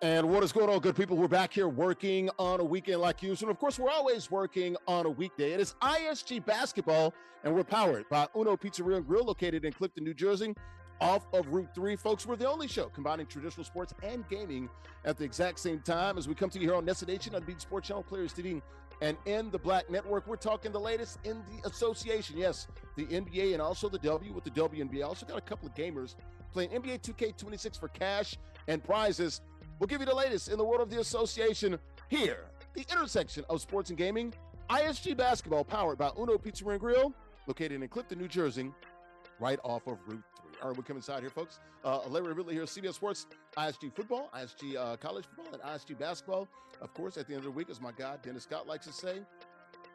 And what is going on, good people? We're back here working on a weekend like usual. And of course, we're always working on a weekday. It is ISG basketball, and we're powered by Uno Pizzeria and Grill, located in Clifton, New Jersey, off of Route 3. Folks, we're the only show combining traditional sports and gaming at the exact same time as we come to you here on NESN Nation, Unbeaten Sports Channel, Players TV, and in the Black Network. We're talking the latest in the association. Yes, the NBA and also the W with the WNBA. Also got a couple of gamers playing NBA 2K26 for cash and prizes. We'll give you the latest in the world of the association here, the intersection of sports and gaming. ISG basketball, powered by Uno Pizzeria and Grill, located in Clifton, New Jersey, right off of Route 3. All right, we're coming inside here, folks. Larry Ridley here, CBS Sports, ISG football, ISG college football, and ISG basketball. Of course, at the end of the week, as my guy Dennis Scott likes to say,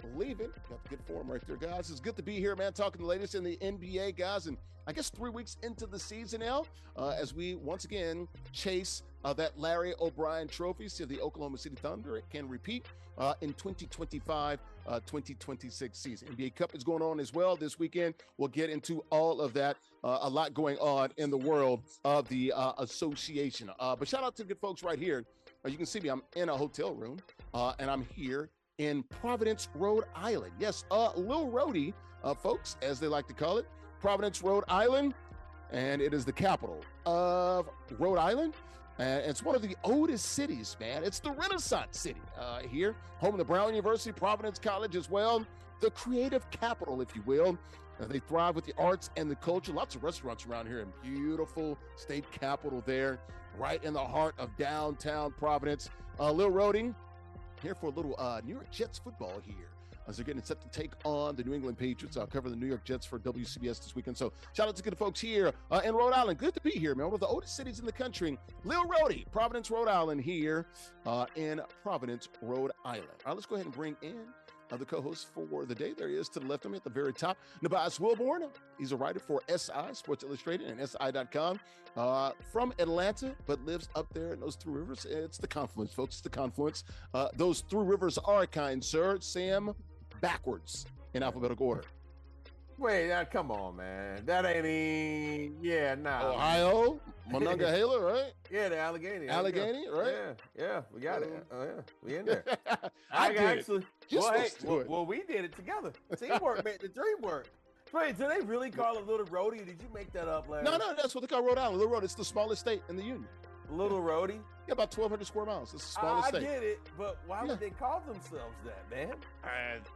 believe it. Got the good form right there, guys. It's good to be here, man, talking the latest in the NBA, guys. And I guess 3 weeks into the season now, as we once again chase that Larry O'Brien trophy, so the Oklahoma City Thunder can repeat in 2025-2026 season. NBA Cup is going on as well this weekend. We'll get into all of that. A lot going on in the world of the association. But shout out to the good folks right here. You can see me. I'm in a hotel room, and I'm here in Providence, Rhode Island. Yes, Lil Rhodey, folks, as they like to call it. Providence, Rhode Island, and it is the capital of Rhode Island. And it's one of the oldest cities, man. It's the Renaissance city here, home of the Brown University, Providence College as well, the creative capital, if you will. They thrive with the arts and the culture. Lots of restaurants around here, and beautiful state capital there, right in the heart of downtown Providence. Lil Rhodey, here for a little New York Jets football here as they're getting set to take on the New England Patriots. I'll cover the New York Jets for WCBS this weekend. So shout out to good folks here in Rhode Island. Good to be here, man. One of the oldest cities in the country. Lil Rhodey, Providence, Rhode Island here in Providence, Rhode Island. All right, let's go ahead and bring in the co-host for the day. There he is to the left of me at the very top. Nubyjas Wilborn. He's a writer for SI, Sports Illustrated, and SI.com. From Atlanta, but lives up there in those three rivers. It's the confluence, folks. It's the confluence. Those three rivers are, kind sir, Sam, backwards in alphabetical order. Wait, now come on, man. That ain't even, Ohio, Monongahela, right? Yeah, the Allegheny. Allegheny, right? Yeah, we got it. Yeah, we in there. I did actually. Well, we did it together. Teamwork made the dream work. Wait, do they really call it Little Rhodey? Did you make that up, Larry? No, that's what they call Rhode Island. Little Rhode. It's the smallest state in the union. Little Rhodey? Yeah, about 1,200 square miles. It's the smallest state. I get it, but why would they call themselves that, man?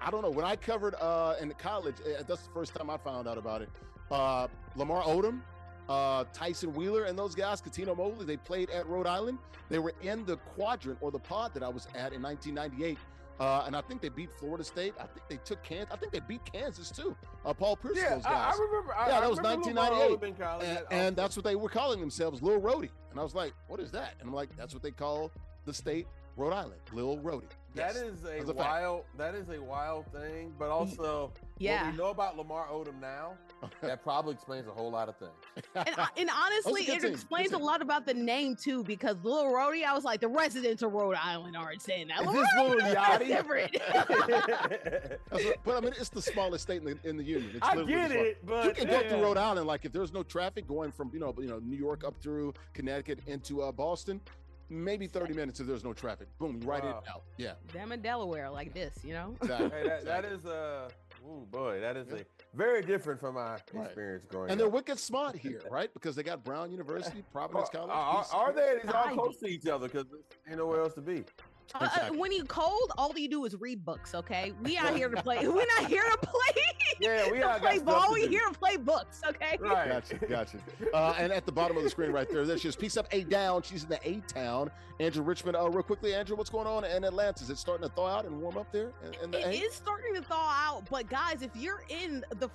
I don't know. When I covered in college, that's the first time I found out about it. Lamar Odom, Tyson Wheeler, and those guys, Cuttino Mobley, they played at Rhode Island. They were in the quadrant or the pod that I was at in 1998. And I think they beat Florida State. I think they took Kansas. I think they beat Kansas too. Paul Pierce, those guys. I remember. That was 1998. And that's what they were calling themselves, Lil Rhodey. And I was like, what is that? And I'm like, that's what they call the state, Rhode Island, Lil Rhodey. Yes, that is a wild thing. But also, what we know about Lamar Odom now, that probably explains a whole lot of things. And honestly, it explains a lot about the name too, because Lil Rhodey, I was like, the residents of Rhode Island aren't saying that. Is this Lil Yachty? But I mean, it's the smallest state in the union. It's I get it, but you can go through Rhode Island. Like if there's no traffic going from New York up through Connecticut into Boston. Maybe 30 minutes if there's no traffic. Boom, you right in and out. Yeah. Them in Delaware like this, Exactly. Hey, that is a very different from my experience growing up. And they're wicked smart here, right? Because they got Brown University, Providence College. Are they? These all close to each other because ain't nowhere else to be. Exactly. When you cold, all you do is read books, okay? We out here to play. We're not here to play. Yeah, we are play ball. We here to play books, okay? Right. Gotcha. And at the bottom of the screen right there she is. Peace up, A down. She's in the A town. Andrea Richmond. Real quickly, Andrea, what's going on in Atlanta? Is it starting to thaw out and warm up there? It is starting to thaw out, but guys, if you're in the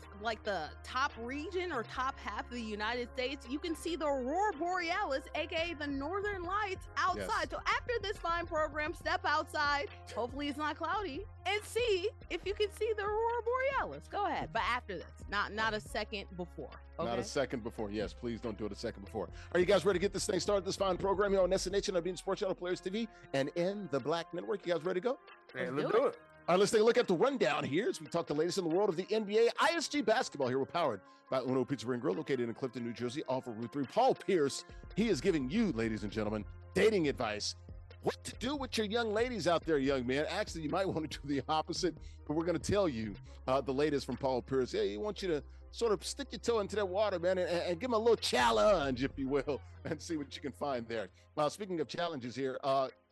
top region or top half of the United States, you can see the Aurora Borealis, aka the Northern Lights, outside. Yes. So after this fine program, step outside. Hopefully it's not cloudy, and see if you can see the Aurora Borealis. Go ahead, but after this, not a second before. Okay? Not a second before. Yes, please don't do it a second before. Are you guys ready to get this thing started? This fine program here on NESN Nation, Unbeaten Sports Channel, Players TV, and in the Black Network. You guys ready to go? Let's do it. All right, let's take a look at the rundown here as we talk the latest in the world of the NBA. ISG basketball here. We're powered by Uno Pizzeria and Grill, located in Clifton, New Jersey, off of Route 3. Paul Pierce, he is giving you, ladies and gentlemen, dating advice. What to do with your young ladies out there, young man. Actually, you might want to do the opposite, but we're going to tell you the latest from Paul Pierce. Yeah, he wants you to sort of stick your toe into that water, man, and give him a little challenge, if you will, and see what you can find there. Speaking of challenges here,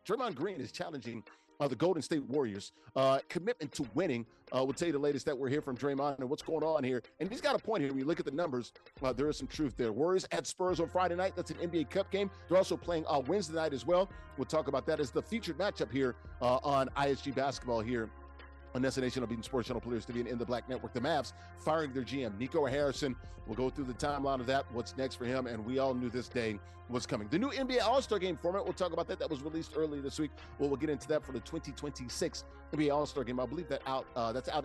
Draymond Green is challenging the Golden State Warriors. Commitment to winning. We'll tell you the latest that we're here from Draymond and what's going on here. And he's got a point here. When you look at the numbers, there is some truth there. Warriors at Spurs on Friday night. That's an NBA Cup game. They're also playing Wednesday night as well. We'll talk about that as the featured matchup here on ISG basketball here on NESN of Beating Sports Channel Players TV and In the Black Network. The Mavs firing their GM, Nico Harrison. We'll go through the timeline of that, what's next for him, and we all knew this day was coming. The new NBA All-Star Game format, we'll talk about that. That was released earlier this week. We'll get into that for the 2026 NBA All-Star Game. I believe that's out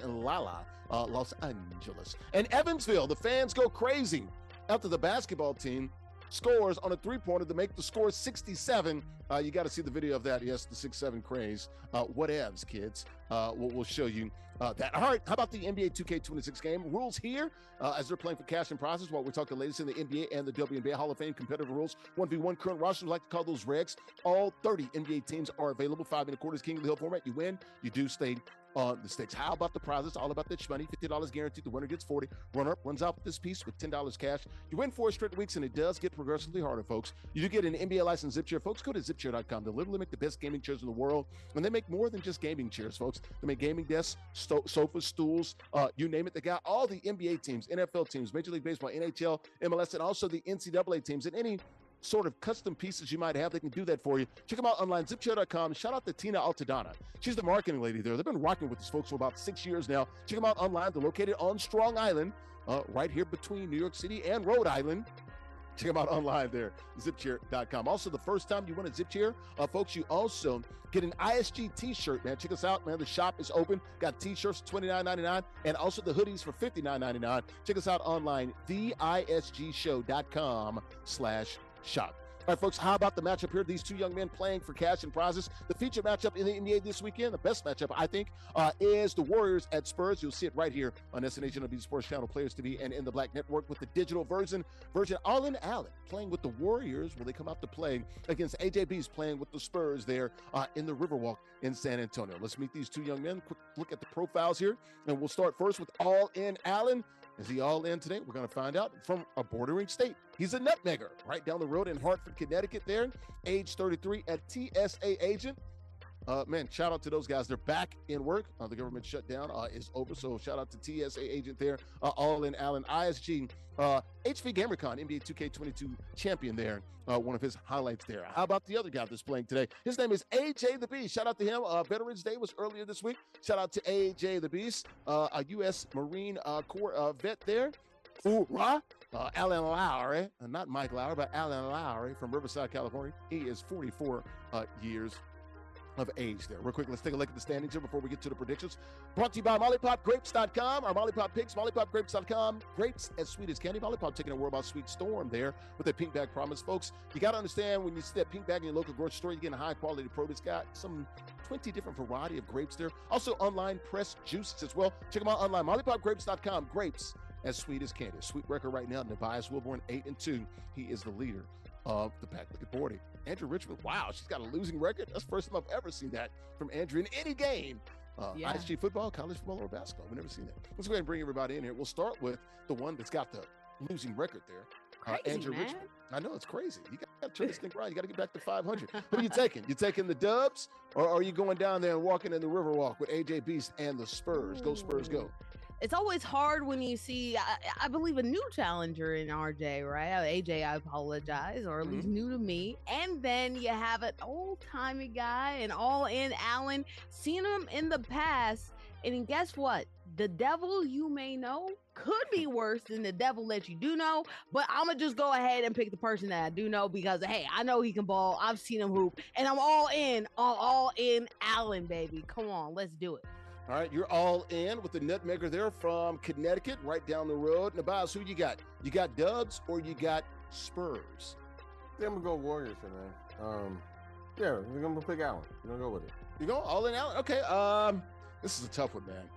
in Los Angeles. And Evansville, the fans go crazy after the basketball team scores on a three-pointer to make the score 67. You got to see the video of that. Yes, the 6-7 craze. Whatevs, kids. We'll show you that. All right, how about the NBA 2K26 game? Rules here as they're playing for cash and prizes while we talk the latest in the NBA and the WNBA Hall of Fame competitive rules. 1v1 current rosters, like to call those regs. All 30 NBA teams are available. 5 1/4 King of the Hill format. You win, you do stay on the stakes. How about the prizes? All about that money. $50 guaranteed. The winner gets 40. Runner-up runs out with this piece with $10 cash. You win 4 straight weeks, and it does get progressively harder, folks. You do get an NBA licensed zip chair. Folks, go to zipchair.com. They literally make the best gaming chairs in the world, and they make more than just gaming chairs, folks. They make gaming desks, sofas, stools, you name it. They got all the NBA teams, NFL teams, Major League Baseball, NHL, MLS, and also the NCAA teams, and any sort of custom pieces you might have, they can do that for you. Check them out online, zipchair.com. Shout out to Tina Altadonna. She's the marketing lady there. They've been rocking with these folks for about 6 years now. Check them out online. They're located on Strong Island, right here between New York City and Rhode Island. Check them out online there, zipchair.com. Also, the first time you win a zip chair, folks, you also get an ISG t-shirt, man. Check us out, man. The shop is open. Got t-shirts, $29.99, and also the hoodies for $59.99. Check us out online, theisgshow.com/shop. All right, folks, how about the matchup here? These two young men playing for cash and prizes. The featured matchup in the NBA this weekend, the best matchup, I think, is the Warriors at Spurs. You'll see it right here on NESN of Sports Channel Players TV and In the Black Network with the digital version AllInAllen playing with the Warriors. Will they come out to play against AJB's playing with the Spurs there in the Riverwalk in San Antonio? Let's meet these two young men. Quick look at the profiles here, and we'll start first with AllInAllen. Is he all in today? We're going to find out. From a bordering state. He's a nutmegger right down the road in Hartford, Connecticut there. Age 33 at TSA agent. Man, shout out to those guys. They're back in work. The government shutdown is over, so shout out to TSA agent there. AllInAllen, ISG. HV GamerCon, NBA 2K22 champion there. One of his highlights there. How about the other guy that's playing today? His name is AJ the Beast. Shout out to him. Veterans Day was earlier this week. Shout out to AJ the Beast, a U.S. Marine Corps vet there. Hoorah! Alan Lowry, not Mike Lowry, but Alan Lowry from Riverside, California. He is 44 years of age there. Real quick, let's take a look at the standings here before we get to the predictions. Brought to you by MollyPopGrapes.com, our Mollipop Picks, MollyPopGrapes.com. Grapes as sweet as candy. Mollipop taking a word about Sweet Storm there with that pink bag promise. Folks, you got to understand when you see that pink bag in your local grocery store, you're getting high quality produce. Got some 20 different variety of grapes there. Also online pressed juices as well. Check them out online, MollyPopGrapes.com. Grapes as sweet as candy. Sweet record right now. Nubyjas Wilborn 8-2. He is the leader of the pack. Look at Bordy. Andrea Richmond. Wow, she's got a losing record. That's the first time I've ever seen that from Andrea in any game. ISG football, college football, or basketball. We've never seen that. Let's go ahead and bring everybody in here. We'll start with the one that's got the losing record there. Andrea Richmond. I know, it's crazy. You got to turn this thing around. You got to get back to 500. Who are you taking? You taking the Dubs, or are you going down there and walking in the Riverwalk with AJ Beast and the Spurs? Go Spurs, go. It's always hard when you see, I believe, a new challenger in RJ, right? AJ, I apologize, or at least new to me. And then you have an old-timey guy, and AllInAllen, seen him in the past. And guess what? The devil you may know could be worse than the devil that you do know. But I'm going to just go ahead and pick the person that I do know because, hey, I know he can ball. I've seen him hoop. And I'm all in on AllInAllen, baby. Come on, let's do it. All right, you're all in with the nutmegger there from Connecticut, right down the road. Nubyjas, who you got? You got Dubs or you got Spurs? Yeah, I'm going to go Warriors here, man. Yeah, we're going to pick Allen. We're going to go with it. You go AllInAllen? Okay. This is a tough one, man.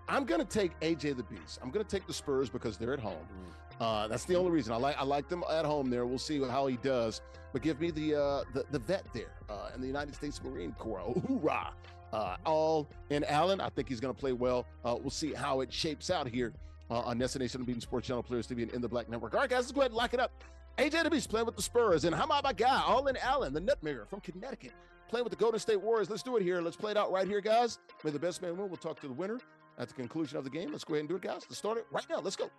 I'm going to take AJ the Beast. I'm going to take the Spurs because they're at home. That's the only reason. I like them at home there. We'll see how he does. But give me the vet there in the United States Marine Corps. Hoorah! AllInAllen. I think he's going to play well. We'll see how it shapes out here on NESN Beating Sports Channel Players TV and In the Black Network. All right, guys, let's go ahead and lock it up. AJ the Beast playing with the Spurs. And how about my guy, AllInAllen, the Nutmegger from Connecticut, playing with the Golden State Warriors. Let's do it here. Let's play it out right here, guys. May the best man win. We'll talk to the winner at the conclusion of the game. Let's go ahead and do it, guys. Let's start it right now. Let's go.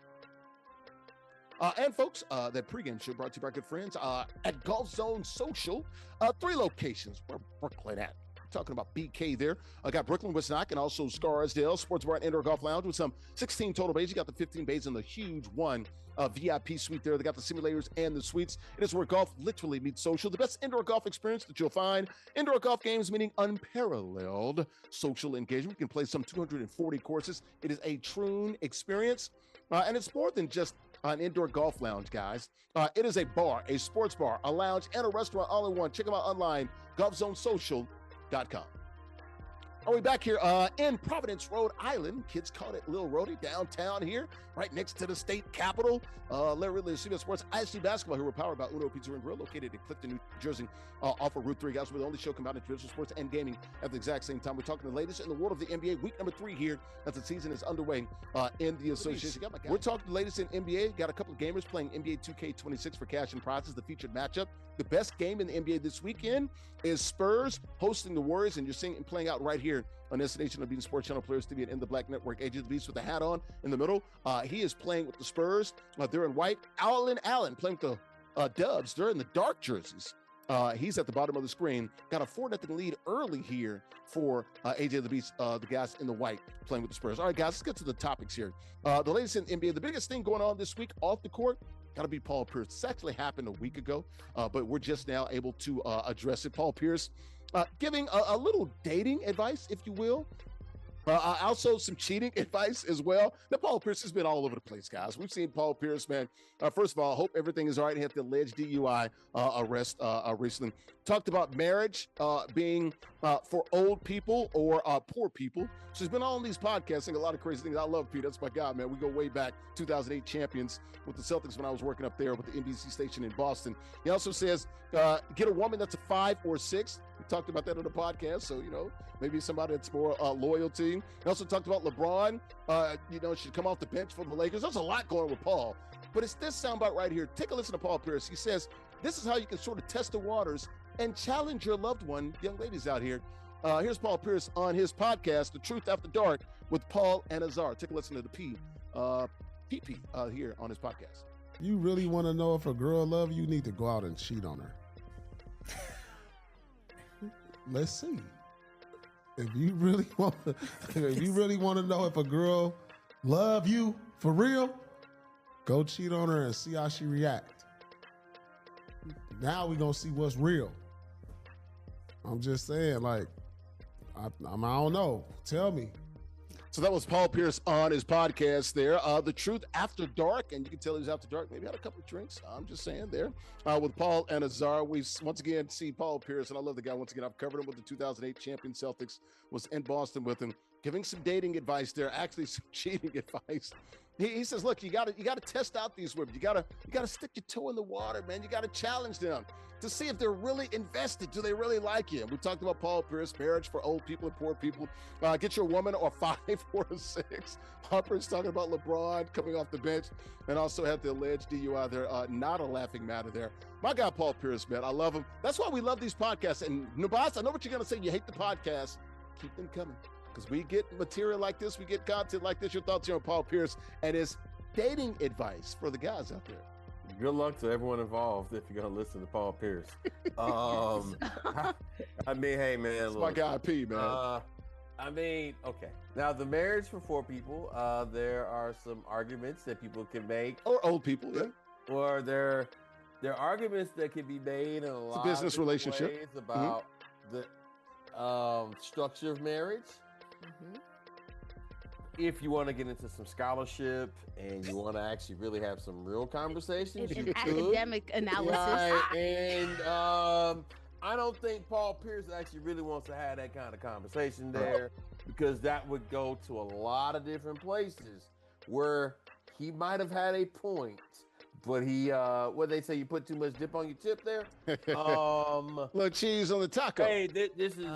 And folks, that pregame show brought to you by good friends at Golf Zone Social. 3 locations. Where Brooklyn at? Talking about BK there. I got Brooklyn, Wisconsin, and also Scarsdale Sports Bar and Indoor Golf Lounge with some 16 total bays. You got the 15 bays and the huge one VIP suite there. They got the simulators and the suites. It is where golf literally meets social. The best indoor golf experience that you'll find. Indoor golf games meaning unparalleled social engagement. You can play some 240 courses. It is a true experience. And it's more than just an indoor golf lounge, guys. It is a bar, a sports bar, a lounge, and a restaurant all in one. Check them out online, golfzonesocial.com. Are we back here in Providence, Rhode Island? Kids call it Little Rhodey, downtown here, right next to the state capitol. Larry Ridley, CBS Sports, ISG Basketball, who are powered by Uno Pizza and Grill, located in Clifton, New Jersey, off of Route 3. Guys, we're the only show combining traditional sports and gaming at the exact same time. We're talking the latest in the world of the NBA, week number 3 here, as the season is underway in the association. We're talking the latest in NBA. Got a couple of gamers playing NBA 2K26 for cash and prizes, the featured matchup. The best game in the NBA this weekend is Spurs hosting the Warriors, and you're seeing it playing out right here on NESN Beating Sports Channel Players TV and In the Black Network. AJ the Beast with the hat on in the middle. He is playing with the Spurs. They're in white. AllInAllen playing with the Dubs. They're in the dark jerseys. He's at the bottom of the screen. Got a 4-0 lead early here for AJ the Beast, the guys in the white playing with the Spurs. All right, guys, let's get to the topics here. The latest in NBA, the biggest thing going on this week off the court, got to be Paul Pierce. This actually happened a week ago, but we're just now able to address it. Paul Pierce giving a little dating advice, if you will. Also some cheating advice as well. Now, Paul Pierce has been all over the place, guys. We've seen Paul Pierce, man. First of all, I hope everything is all right. He had the alleged DUI arrest recently. Talked about marriage being for old people or poor people. So he's been on these podcasts saying a lot of crazy things. I love Pete. That's my guy, man. We go way back, 2008 champions with the Celtics when I was working up there with the NBC station in Boston. He also says, get a woman that's a 5 or 6. We talked about that on the podcast, so, you know, maybe somebody that's more loyal to him. He also talked about LeBron, should come off the bench for the Lakers. There's a lot going on with Paul. But it's this soundbite right here. Take a listen to Paul Pierce. He says, this is how you can sort of test the waters and challenge your loved one, young ladies out here. Here's Paul Pierce on his podcast, The Truth After Dark, with Paul and Azar. Take a listen to the PP here on his podcast. You really want to know if a girl loves you, you need to go out and cheat on her. Let's see. If you really want to know if a girl love you for real, go cheat on her and see how she react. Now we gonna see what's real. I'm just saying, like, I don't know. Tell me. So that was Paul Pierce on his podcast there. The Truth After Dark, and you can tell he's after dark. Maybe had a couple of drinks. I'm just saying there. With Paul and Azar, we once again see Paul Pierce, and I love the guy. Once again, I've covered him with the 2008 champion Celtics. Was in Boston with him, giving some dating advice there. Actually, some cheating advice. He says, look, you gotta test out these women. You gotta stick your toe in the water, man. You gotta challenge them to see if they're really invested. Do they really like you? And we talked about Paul Pierce, marriage for old people and poor people. Get your woman or 5 or 6. Paul Pierce talking about LeBron coming off the bench, and also had the alleged DUI there. Not a laughing matter there. My guy, Paul Pierce, man, I love him. That's why we love these podcasts. And Nubyjas, I know what you're gonna say. You hate the podcast. Keep them coming. Because we get material like this, we get content like this. Your thoughts here on Paul Pierce and his dating advice for the guys out there. Good luck to everyone involved if you're going to listen to Paul Pierce. I mean, hey, man. That's my guy, P, man. Okay. Now, the marriage for 4 people, there are some arguments that people can make. Or old people, yeah. Or there are arguments that can be made in a lot of business relationship ways about the structure of marriage. Mm-hmm. If you want to get into some scholarship and you want to actually really have some real conversations, an academic analysis. Right. And I don't think Paul Pierce actually really wants to have that kind of conversation there, because that would go to a lot of different places where he might have had a point, but he what they say, you put too much dip on your chip there. Little cheese on the taco. Hey, this is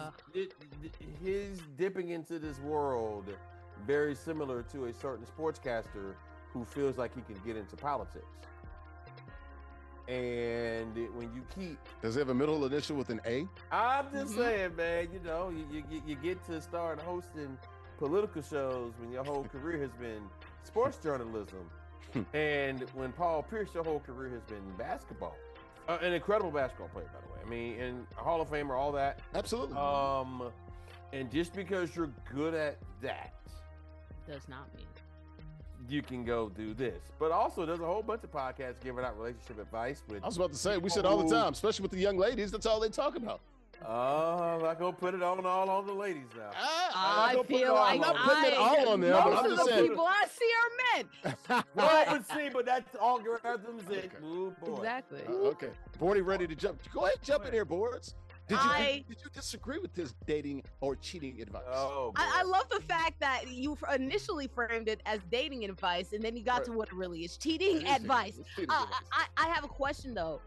his dipping into this world very similar to a certain sportscaster who feels like he can get into politics. And when you keep... Does it have a middle initial with an A? I'm just saying, man, you know, you get to start hosting political shows when your whole career has been sports journalism. And when Paul Pierce, your whole career has been basketball. An incredible basketball player, by the way. I mean, and a Hall of Famer, all that. Absolutely. And just because you're good at that does not mean you can go do this. But also, there's a whole bunch of podcasts giving out relationship advice. With I was about to say, we said all the time, especially with the young ladies, that's all they talk about. I'm not going to put it all on the ladies now. I feel like I'm not putting it all on them, but I'm most of just the saying. people I see are men. Well, but see, but that's algorithms. Okay. Ooh, boy. Exactly. Okay. Bordy ready to jump. Go ahead, jump in here, Boards. Did you disagree with this dating or cheating advice? Oh, I love the fact that you initially framed it as dating advice, and then you got to what it really is, cheating advice. It's cheating advice. I have a question, though,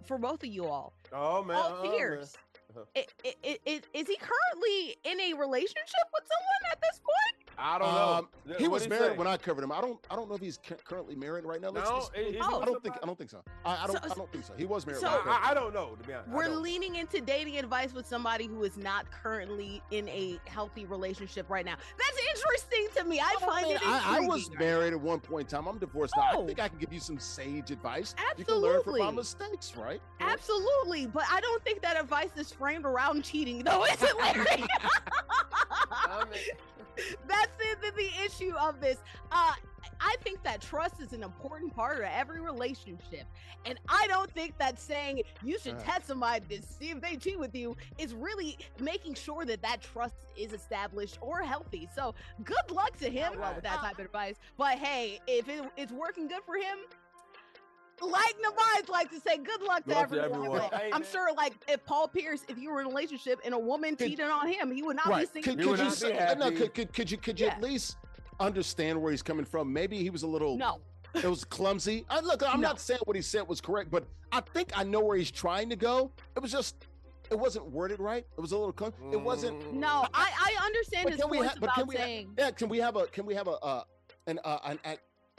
for both of you all. Oh, man. Paul Pierce, is he currently in a relationship with someone at this point? I don't know. He What was did he married say? when I covered him. I don't know if he's currently married right now. No, I don't think so. I don't think so. He was married. So- when I covered him. I don't know, to be honest. We're leaning into dating advice with somebody who is not currently in a healthy relationship right now. That's interesting to me. I find it intriguing. I was married at one point in time. I'm divorced now. Oh. I think I can give you some sage advice. Absolutely. You can learn from my mistakes, right? Absolutely, but I don't think that advice is framed around cheating, though, is it, Larry? That's the issue of this. I think that trust is an important part of every relationship, and I don't think that saying you should test somebody to see if they cheat with you is really making sure that trust is established or healthy. So good luck to him with that type of advice. But hey, if it's working good for him, like Nubyjas like to say, good luck to everyone. Hey, I'm sure, like, if Paul Pierce, if you were in a relationship and a woman cheated on him, he would not be single. Could you at least understand where he's coming from? Maybe he was a little. No. It was clumsy. I'm not saying what he said was correct, but I think I know where he's trying to go. It was just. It wasn't worded right. It was a little clumsy. It wasn't. No, I understand his point about saying. Can we have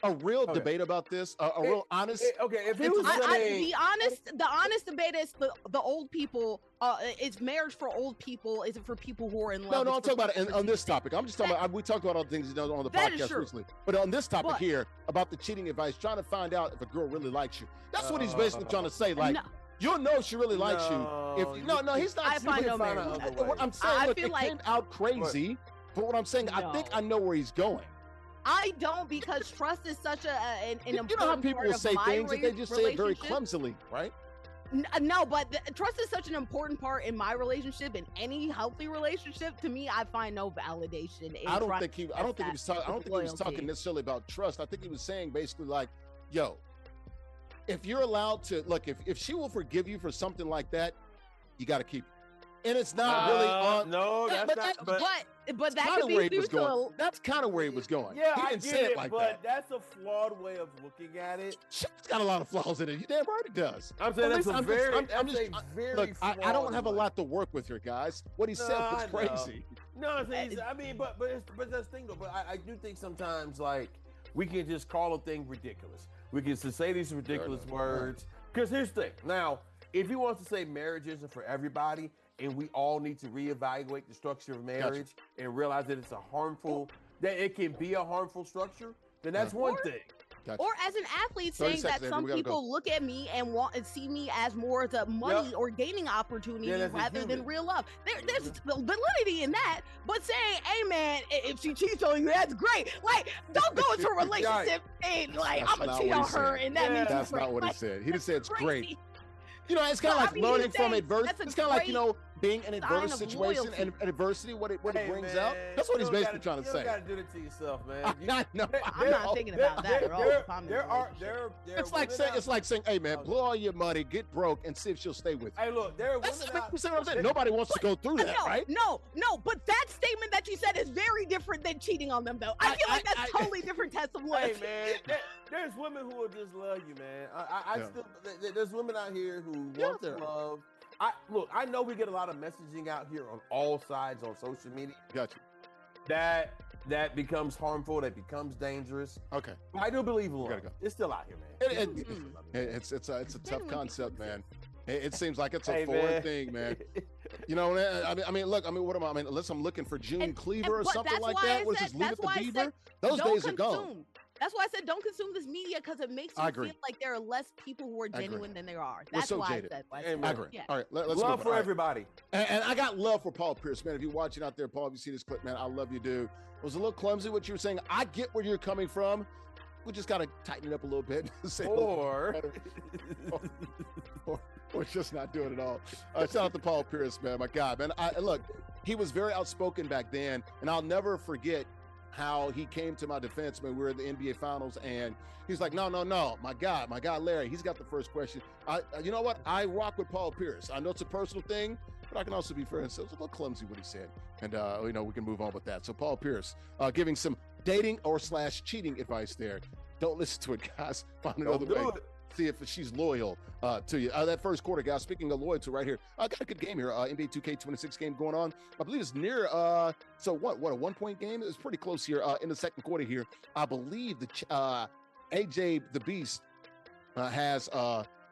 a real debate about this? A real honest. Okay, if it was the honest debate is the old people. It's marriage for old people. Is it for people who are in love? No, I'm talking about it on this topic. I'm just talking about. We talked about all the things on the podcast recently, but on this topic here about the cheating advice, trying to find out if a girl really likes you. That's what he's basically trying to say. Like. You'll know she really likes you. If he's not. I find no marriage. What I'm saying, look, it came out crazy. But what I'm saying, I think I know where he's going. I don't, because trust is such an important You know how people will say things and they just say it very relationship? clumsily, right? No, but trust is such an important part in my relationship, in any healthy relationship. To me, I find no validation in I don't think he was talking necessarily about trust. I think he was saying basically like, yo, if you're allowed to look, if she will forgive you for something like that, you got to keep it. And it's not really on. No, that's not. But that could be due to. That's kind of where he was going. Yeah, he I didn't get say it, like but that. that's a flawed way of looking at it. She's got a lot of flaws in it. You damn right it does. I'm saying that's a very look. I don't have a lot to work with here, guys. What he said was crazy. No, I mean, but that's the thing though. But I do think sometimes like we can just call a thing ridiculous. We can just say these ridiculous words. Because here's the thing. Now, if he wants to say marriage isn't for everybody, and we all need to reevaluate the structure of marriage and realize that it's that it can be a harmful structure, then that's one thing. Or as an athlete, saying that some people look at me and see me as more as a money or gaining opportunity rather than real love. There's validity in that, but saying, hey man, if she cheats on you, that's great. Like, don't go into a relationship and like, I'm gonna cheat on her and that means that's not what he said. He just said it's great. You know, it's kind of like learning from adversity. It's kind of like, being an adverse of situation loyalty. and adversity, what it brings man, out. That's what he's basically gotta, trying to you say. You gotta do it to yourself, man. I know. I'm not thinking about that at all. If I'm in a relationship. It's like saying, hey man, blow all your money, get broke, and see if she'll stay with you. Hey, look, there are women out. You see what I'm saying? Nobody wants to go through that, right? No, but that statement that you said is very different than cheating on them, though. I feel like that's totally different test of loyalty. Hey man, there's women who will just love you, man. Still, there's women out here who want to love. I know we get a lot of messaging out here on all sides on social media. Gotcha. That becomes harmful. That becomes dangerous. Okay. I do believe in love. Gotta go. It's still out here, man. It's a tough concept, man. It seems like it's a foreign thing, man. You know, I mean, look, what am I? Unless I'm looking for June Cleaver or something like that, which is Leave It to Beaver. Those days are gone. That's why I said don't consume this media because it makes you feel like there are less people who are genuine than there are. That's why I said. I agree. Yeah. All right, let's love for everybody. And I got love for Paul Pierce, man. If you're watching out there, Paul, if you see this clip, man, I love you, dude. It was a little clumsy what you were saying. I get where you're coming from. We just got to tighten it up a little bit. Or just not doing it all. Shout out to Paul Pierce, man. My God, man. Look, he was very outspoken back then, and I'll never forget how he came to my defense when we were in the NBA Finals, and he's like, no, my guy Larry, he's got the first question. You know what? I rock with Paul Pierce. I know it's a personal thing, but I can also be fair and say it's a little clumsy what he said, and we can move on with that. So Paul Pierce giving some dating or / cheating advice there. Don't listen to it, guys. Find another way. See if she's loyal to you. That first quarter, guys, speaking of loyalty right here, I got a good game here. NBA 2K26 game going on. I believe it's near, a 1-point game? It's pretty close here in the second quarter here. I believe the AJ the Beast has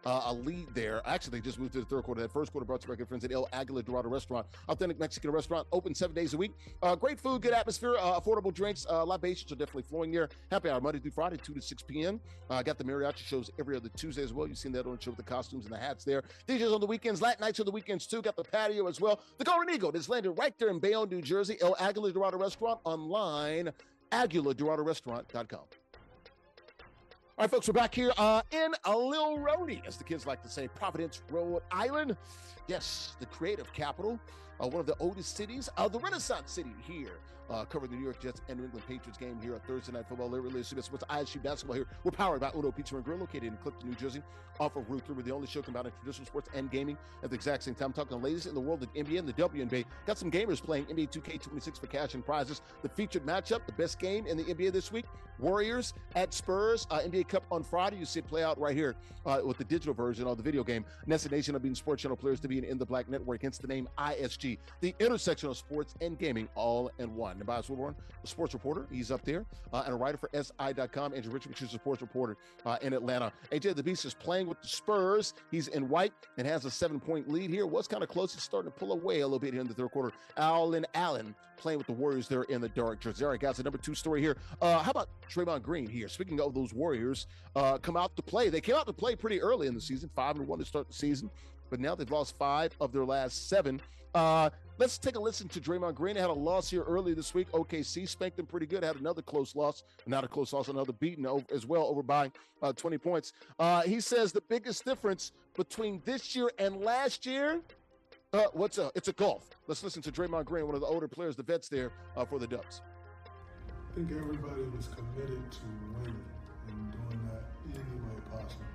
a lead there. Actually, they just moved to the third quarter. That first quarter brought to my good friends at El Aguila Dorado Restaurant. Authentic Mexican restaurant, open 7 days a week. Great food, good atmosphere, affordable drinks. Libations are definitely flowing there. Happy hour Monday through Friday, 2 to 6 p.m. Got the mariachi shows every other Tuesday as well. You've seen that on the show with the costumes and the hats there. DJs on the weekends, Latin nights on the weekends too. Got the patio as well. The Golden Eagle is landed right there in Bayonne, New Jersey. El Aguila Dorado Restaurant online, AguilaDoradoRestaurant.com. All right, folks, we're back here in a Lil Rhodey, as the kids like to say, Providence, Rhode Island. Yes, the creative capital, one of the oldest cities, the Renaissance city here, covering the New York Jets and New England Patriots game here on Thursday Night Football. Larry Ridley, Sports ISG basketball here. We're powered by Udo Pizza and Grill, located in Clifton, New Jersey, off of Route 3. We're the only show combining traditional sports and gaming at the exact same time. I'm talking the latest in the world of NBA and the WNBA. Got some gamers playing NBA 2K26 for cash and prizes. The featured matchup, the best game in the NBA this week, Warriors at Spurs. NBA Cup on Friday. You see it play out right here with the digital version of the video game. NESN Nation of being Sports Channel players to be in the Black Network, hence the name ISG, the intersection of sports and gaming all in one. Nubyjas Wilborn, a sports reporter, he's up there, and a writer for SI.com. Andrea Richmond, she's a sports reporter in Atlanta. AJ the Beast is playing with the Spurs. He's in white and has a 7-point lead here. Was kind of close. He's starting to pull away a little bit here in the third quarter. AllInAllen playing with the Warriors there in the dark jersey. All right, guys, the number 2 story here. How about Draymond Green here? Speaking of those Warriors, come out to play. They came out to play pretty early in the season, 5-1 to start the season, but now they've lost 5 of their last 7. Let's take a listen to Draymond Green. They had a loss here early this week. OKC spanked them pretty good. Had another close loss. Not a close loss, another beating as well, over by 20 points. He says the biggest difference between this year and last year, it's a golf. Let's listen to Draymond Green, one of the older players, the vets there for the Dubs. I think everybody was committed to winning and doing that any way possible.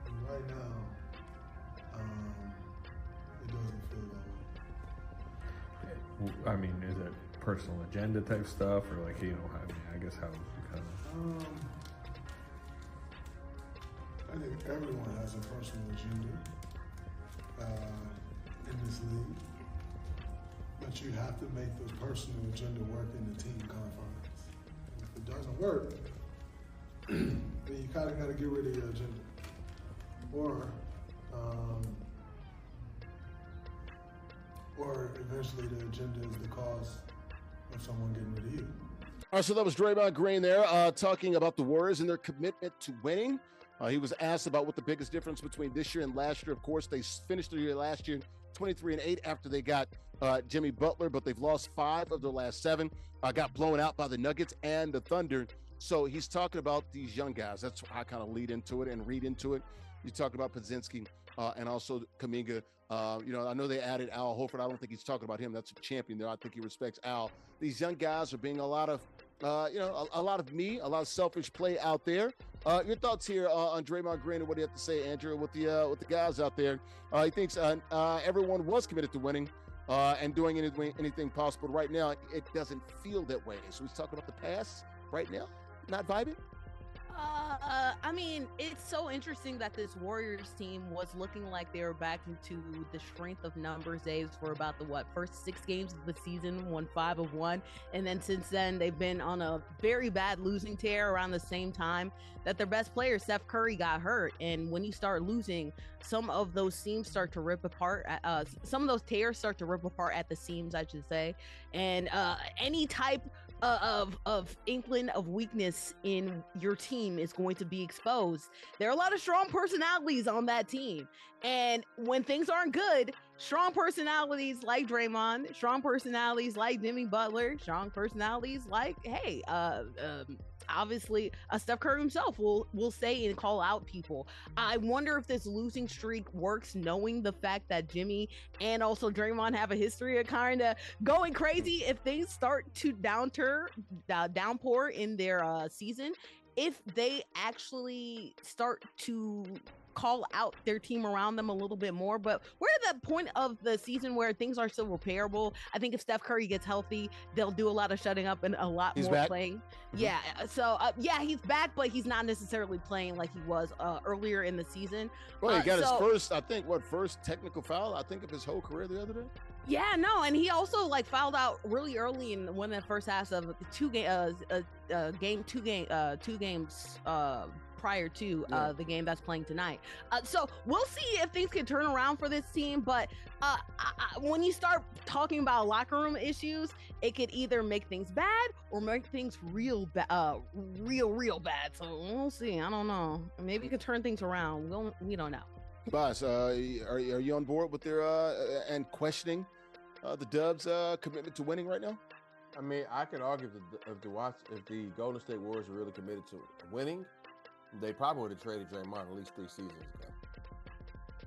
And right now, it doesn't feel that way. I mean, is it personal agenda type stuff, or like, I guess how kind of? I think everyone has a personal agenda in this league, but you have to make the personal agenda work in the team confines. If it doesn't work, then you kind of got to get rid of your agenda, or eventually the agenda is the cause of someone getting rid of you. All right, so that was Draymond Green there talking about the Warriors and their commitment to winning. He was asked about what the biggest difference between this year and last year. Of course, they finished the year last year 23-8 after they got Jimmy Butler, but they've lost 5 of their last 7. Got blown out by the Nuggets and the Thunder. So he's talking about these young guys. That's how I kind of lead into it and read into it. You talked about Podzinski and also Kuminga. I know they added Al Horford. I don't think he's talking about him. That's a champion there. I think he respects Al. These young guys are being a lot of, a lot of selfish play out there. Your thoughts here on Draymond Green and what do you have to say, Andrea, with the guys out there? He thinks everyone was committed to winning and doing anything possible. Right now, it doesn't feel that way. So he's talking about the past right now, not vibing. I mean, it's so interesting that this Warriors team was looking like they were back into the strength of numbers days for about the first 6 games of the season, won 5 of 1, and then since then they've been on a very bad losing tear around the same time that their best player Steph Curry got hurt. And when you start losing, some of those seams start to rip apart. Some of those tears start to rip apart at the seams, I should say, and any type of inkling of weakness in your team is going to be exposed. There are a lot of strong personalities on that team, and when things aren't good, strong personalities like Draymond, strong personalities like Jimmy Butler, strong personalities like obviously Steph Curry himself will say and call out people. I wonder if this losing streak works, knowing the fact that Jimmy and also Draymond have a history of kind of going crazy if things start to downpour in their season, if they actually start to call out their team around them a little bit more. But we're at that point of the season where things are still repairable. I think if Steph Curry gets healthy, they'll do a lot of shutting up and a lot more playing. Mm-hmm. Yeah. So he's back, but he's not necessarily playing like he was earlier in the season. Well, he got his first technical foul, I think, of his whole career the other day. Yeah, no, and he also fouled out really early in one of the first halves of the 2 games prior to the game that's playing tonight. So we'll see if things can turn around for this team. But when you start talking about locker room issues, it could either make things bad or make things real bad. So we'll see. I don't know. Maybe it could turn things around. We don't know. Boss, are you on board with their and questioning the Dubs' commitment to winning right now? I mean, I could argue if the Golden State Warriors are really committed to winning, they probably would have traded Draymond at least 3 seasons ago,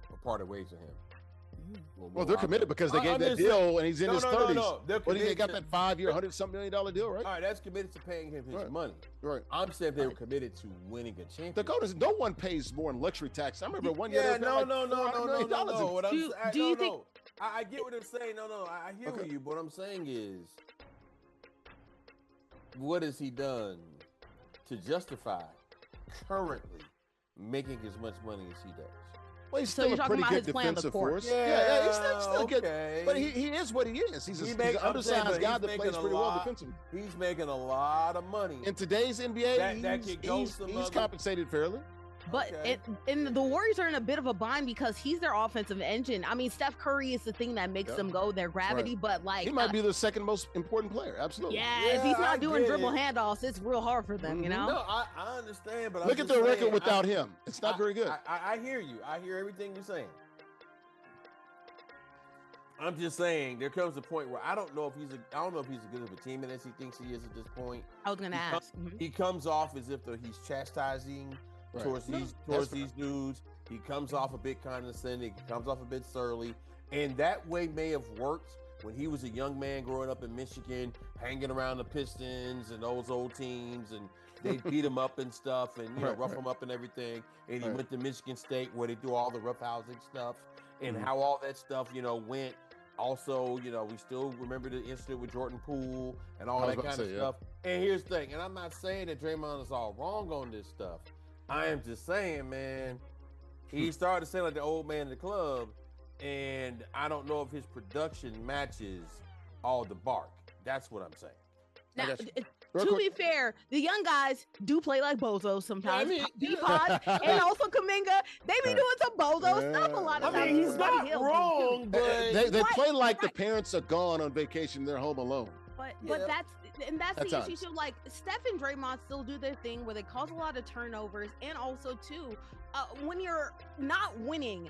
or parted ways with him. Well, they're committed because they gave that deal, and he's in his 30s. No. They got that 5-year, $100-something million deal, right? All right, that's committed to paying him his money. Right. I'm saying they were committed to winning a championship. The Golden State, no one pays more in luxury tax. I remember one year. Yeah, no. Think? I get what they're saying. No, I hear you. But what I'm saying is, what has he done to justify currently making as much money as he does? Well, he's still a pretty good defensive force. Yeah, he's still good. But he is what he is. He's an undersized guy that plays pretty well defensively. He's making a lot of money. In today's NBA, he's compensated fairly. But and the Warriors are in a bit of a bind because he's their offensive engine. I mean, Steph Curry is the thing that makes them go, their gravity. Right. But he might be the second most important player. Absolutely. Yeah, if he's not doing dribble handoffs, it's real hard for them. You know. No, I understand, but look at their record without him. It's not very good. I hear you. I hear everything you're saying. I'm just saying there comes a point where I don't know if he's as good of a teammate as he thinks he is at this point. I was going to ask. He comes off as if he's chastising. Right. Towards these dudes. He comes off a bit condescending. He comes off a bit surly. And that way may have worked when he was a young man growing up in Michigan, hanging around the Pistons and those old teams, and they beat him up and stuff and rough him up and everything. And he went to Michigan State where they do all the roughhousing stuff and how all that stuff, went. Also, we still remember the incident with Jordan Poole and all that kind of stuff. And here's the thing, and I'm not saying that Draymond is all wrong on this stuff. I am just saying, man, he started to sound like the old man in the club, and I don't know if his production matches all the bark. That's what I'm saying. Now, to be fair, the young guys do play like bozos sometimes. Pod and also Kuminga, they be doing some bozo stuff a lot of times. He's not wrong, but they play like the parents are gone on vacation, they're home alone. But that's the issue. So Steph and Draymond still do their thing where they cause a lot of turnovers, and also too, when you're not winning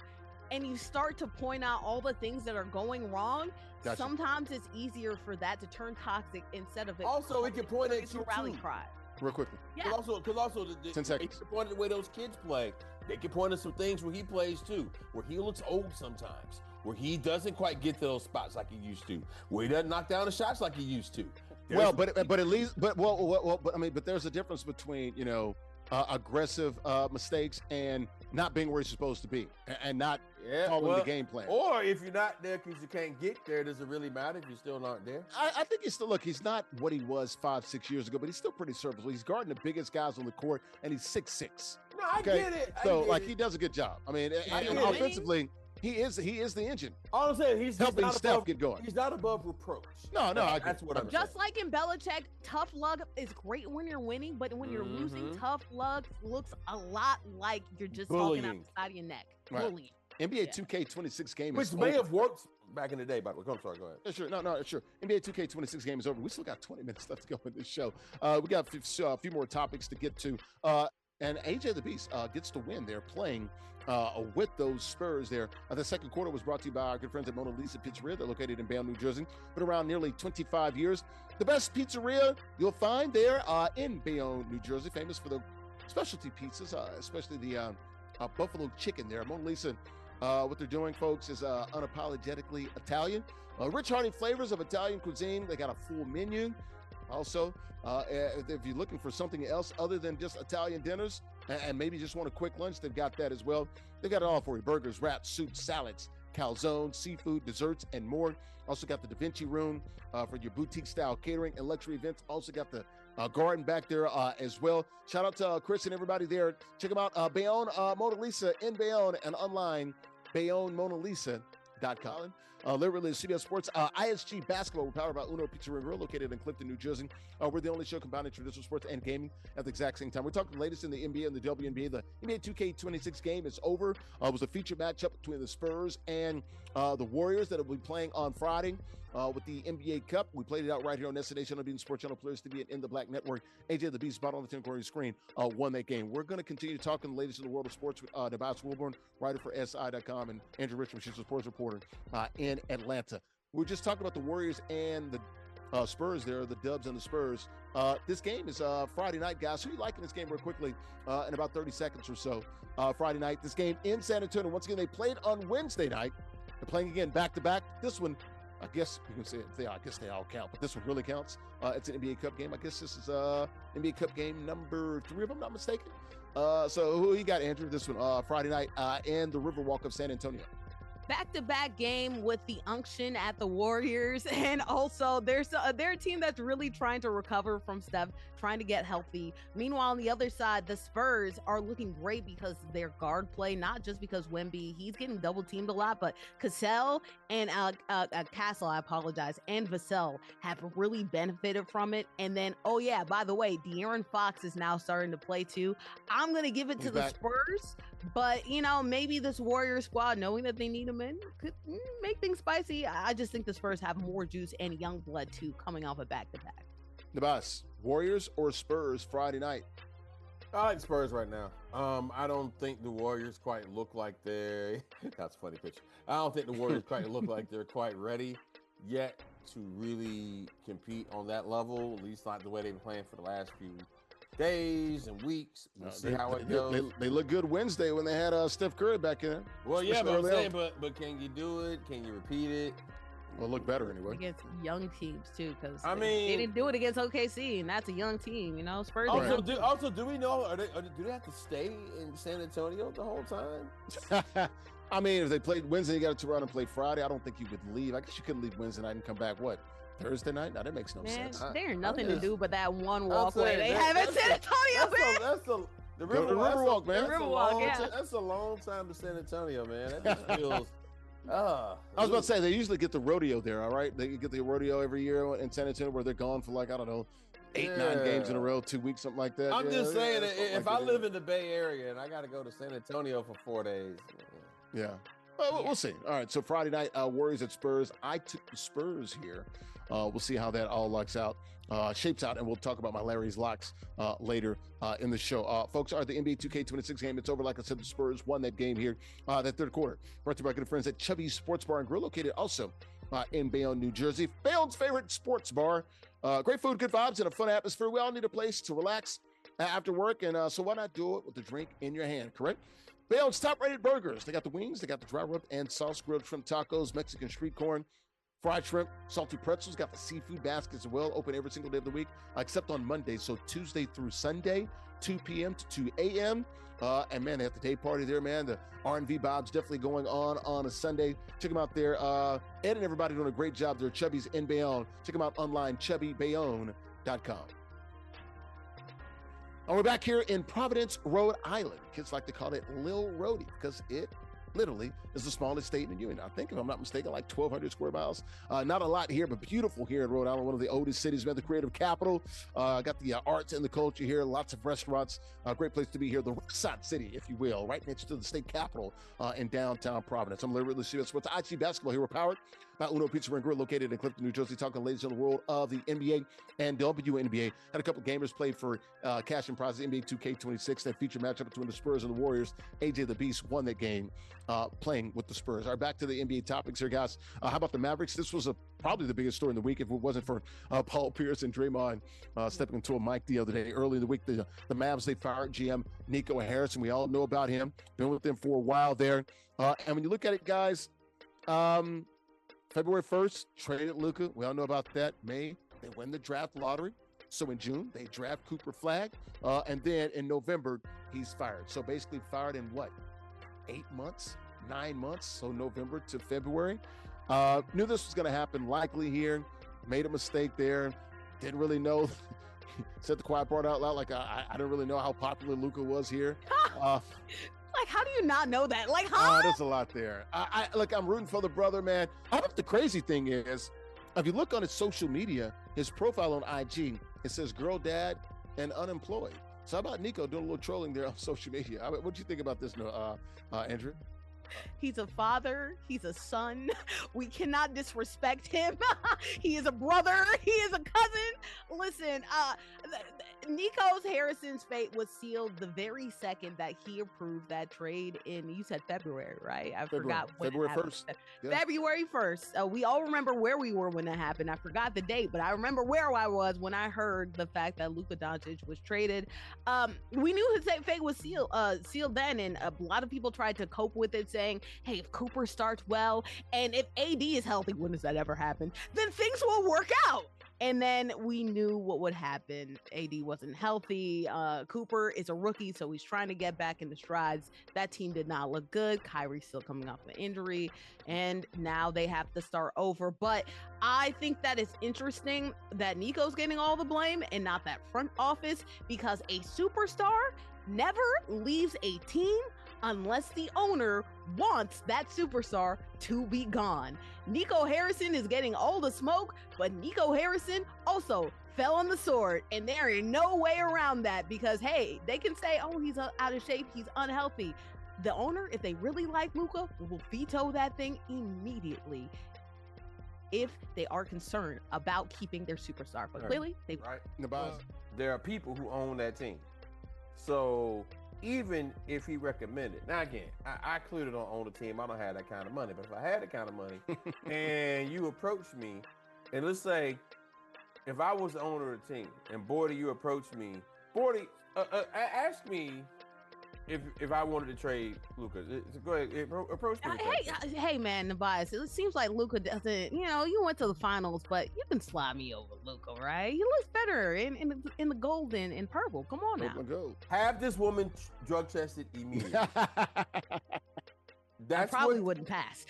and you start to point out all the things that are going wrong, sometimes it's easier for that to turn toxic instead of it. Also, it can point at you rally too. cry. Real quickly. Yeah. Because also, 10 seconds. Point at the way those kids play. They can point to some things where he plays too, where he looks old sometimes, where he doesn't quite get to those spots like he used to, where he doesn't knock down the shots like he used to. But I mean, but there's a difference between, you know, aggressive mistakes and not being where you're supposed to be and not following the game plan. Or if you're not there because you can't get there, does it really matter if you're still not there? I think he's not what he was 5-6 years ago, but he's still pretty serviceable. He's guarding the biggest guys on the court, and he's 6'6". No, I get it. He does a good job. I mean, and offensively, he is the engine. All I'm saying, he's helping not Steph above, get going. He's not above reproach. No, that's what I'm saying. Just like in Belichick, tough luck is great when you're winning, but when you're losing, tough luck looks a lot like you're just talking out the side of your neck. Right. Bullying. NBA 2K26 game Which is may over. have worked back in the day, by the way. I'm sorry, go ahead. Sure, sure. NBA 2K26 game is over. We still got 20 minutes left to go in this show. We got a few more topics to get to. And AJ the Beast gets to win. They're playing with those Spurs there. The second quarter was brought to you by our good friends at Mona Lisa Pizzeria. They're located in Bayonne, New Jersey. Been around nearly 25 years. The best pizzeria you'll find there in Bayonne, New Jersey. Famous for the specialty pizzas, especially the buffalo chicken there. Mona Lisa, what they're doing, folks, is unapologetically Italian. Rich, hearty flavors of Italian cuisine. They got a full menu. Also, if you're looking for something else other than just Italian dinners and maybe just want a quick lunch, they've got that as well. They've got it all for you. Burgers, wraps, soups, salads, calzones, seafood, desserts, and more. Also got the Da Vinci Room for your boutique-style catering and luxury events. Also got the garden back there as well. Shout out to Chris and everybody there. Check them out. Bayonne Mona Lisa in Bayonne and online, BayonneMonaLisa.com. Larry Ridley, CBS Sports. ISG Basketball, we're powered by Uno Pizza and Grill, located in Clifton, New Jersey. We're the only show combining traditional sports and gaming at the exact same time. We're talking the latest in the NBA and the WNBA. The NBA 2K26 game is over. It was a feature matchup between the Spurs and the Warriors that will be playing on Friday with the NBA Cup. We played it out right here on NESN, on the Sports Channel, Players TV, and in the Black Network. AJ the Beast, bottom of the 10-corner screen, won that game. We're going to continue talking the latest in the world of sports with Nubyjas Wilborn, writer for SI.com, and Andrea Richmond, she's a sports reporter in Atlanta. We're just talking about the Warriors and the Spurs there, the Dubs and the Spurs. This game is Friday night, guys. Who you like in this game real quickly in about 30 seconds or so? Friday night, this game in San Antonio. Once again, they played on Wednesday night. They're playing again back-to-back. This one, I guess you can say I guess they all count, but this one really counts. It's an NBA Cup game. I guess this is NBA Cup game number 3, if I'm not mistaken. So who you got, Andrew? This one, Friday night in the Riverwalk of San Antonio. Back-to-back game with the unction at the Warriors, and also they're a team that's really trying to recover from Steph, trying to get healthy. Meanwhile, on the other side, the Spurs are looking great because their guard play, not just because Wemby, he's getting double-teamed a lot, but Cassell and Castle, I apologize, and Vassell have really benefited from it. And then, oh yeah, by the way, De'Aaron Fox is now starting to play too. I'm going to give it to the Spurs, but, you know, maybe this Warrior squad, knowing that they need him in, could make things spicy. I just think the Spurs have more juice and young blood too, coming off a back-to-back. Nubyjas, Warriors or Spurs Friday night? I like Spurs right now. I don't think the Warriors quite look like they're that's a funny picture. I don't think the Warriors quite look like they're quite ready yet to really compete on that level, at least not the way they've been playing for the last few days and weeks. We'll see how it goes. They look good Wednesday when they had Steph Curry back in. Well, yeah, but I'm saying, but can you do it? Can you repeat it? Well, look better anyway. Against young teams too, because I mean, they didn't do it against OKC, and that's a young team, you know. Spurs. Also, do we know? Do they have to stay in San Antonio the whole time? I mean, if they played Wednesday, you got to turn around and play Friday. I don't think you would leave. I guess you couldn't leave Wednesday night and come back. What? Thursday night? No, that makes no sense. There's nothing to do but that one walkway they have in San Antonio, man. The Riverwalk, man. The Riverwalk, yeah. That's a long time to San Antonio, man. That just feels. I was about to say, they usually get the rodeo there, all right? They get the rodeo every year in San Antonio where they're gone for like, I don't know, 8-9 games in a row, 2 weeks, something like that. I'm just saying, if I live in the Bay Area and I got to go to San Antonio for 4 days. Yeah. Well, we'll see. All right, so Friday night, Warriors at Spurs. I took the Spurs here. We'll see how that all shapes out, and we'll talk about my Larry's locks later in the show. Folks, the NBA 2K26 game, it's over. Like I said, the Spurs won that game here, that third quarter. Brought to you by good friends at Chubby's Sports Bar and Grill, located also in Bayonne, New Jersey. Bayonne's favorite sports bar. Great food, good vibes, and a fun atmosphere. We all need a place to relax after work, and so why not do it with a drink in your hand, correct? Bayonne's top-rated burgers. They got the wings, they got the dry rub and sauce grilled shrimp tacos, Mexican street corn, fried shrimp, salty pretzels, got the seafood baskets as well, open every single day of the week, except on Monday. So Tuesday through Sunday, 2 p.m. to 2 a.m. And man, they have the day party there, man. The R&V Bob's definitely going on a Sunday. Check them out there. Ed and everybody doing a great job there. Chubby's in Bayonne. Check them out online, chubbybayonne.com. And we're back here in Providence, Rhode Island. Kids like to call it Lil Rhodey because it literally is the smallest state in the union. I think, if I'm not mistaken, like 1,200 square miles. Not a lot here, but beautiful here in Rhode Island, one of the oldest cities, man, the creative capital. Got the arts and the culture here, lots of restaurants. Great place to be here, the Westside City, if you will, right next to the state capitol in downtown Providence. I'm Larry Ridley, sports ISG basketball here. We're powered by Uno Pizza and Grill, located in Clifton, New Jersey, talking ladies in the world of the NBA and WNBA. Had a couple gamers played for cash and prizes, NBA 2K26, that feature matchup between the Spurs and the Warriors. AJ the Beast won that game playing with the Spurs. All right, back to the NBA topics here, guys. How about the Mavericks? This was probably the biggest story in the week if it wasn't for Paul Pierce and Draymond stepping into a mic the other day. Early in the week, the Mavs, they fired GM Nico Harrison. We all know about him. Been with them for a while there. And when you look at it, guys, February 1st, traded Luka. We all know about that. May, they win the draft lottery. So in June, they draft Cooper Flagg. And then in November, he's fired. So basically fired in what? 8 months, 9 months. So November to February. Knew this was going to happen likely here. Made a mistake there. Didn't really know. Said the quiet part out loud. Like, I didn't really know how popular Luka was here. Like, how do you not know that? Like, huh? There's a lot there. Look, I'm rooting for the brother, man. I think the crazy thing is, if you look on his social media, his profile on IG, it says girl dad and unemployed. So how about Nico doing a little trolling there on social media? What do you think about this, Andrea? He's a father. He's a son. We cannot disrespect him. He is a brother. He is a cousin. Listen, Nico Harrison's fate was sealed the very second that he approved that trade in, you said February, right? I forgot when February 1st. Yeah. February 1st. We all remember where we were when that happened. I forgot the date, but I remember where I was when I heard the fact that Luka Doncic was traded. We knew his fate was sealed then, and a lot of people tried to cope with it, saying, hey, if Cooper starts well, and if AD is healthy, when does that ever happen? Then things will work out. And then we knew what would happen. AD wasn't healthy. Cooper is a rookie, so he's trying to get back in the strides. That team did not look good. Kyrie's still coming off an injury, and now they have to start over. But I think that it's interesting that Nico's getting all the blame and not that front office, because a superstar never leaves a team unless the owner wants that superstar to be gone. Nico Harrison is getting all the smoke, but Nico Harrison also fell on the sword, and there ain't no way around that, because, hey, they can say, oh, he's out of shape, he's unhealthy. The owner, if they really like Luka, will veto that thing immediately if they are concerned about keeping their superstar. But clearly, they... Right. There are people who own that team. So even if he recommended, now again, I clearly don't own a team. I don't have that kind of money. But if I had that kind of money and you approached me, and let's say if I was the owner of the team and Bordy, you approached me, Bordy, ask me if I wanted to trade Luka. Go ahead, approach me. Hey, man, Nubyjas, it seems like Luka doesn't, you went to the finals, but you can slide me over Luka, right? He looks better in the gold and purple. Come on now. Have this woman drug tested immediately. I probably wouldn't pass.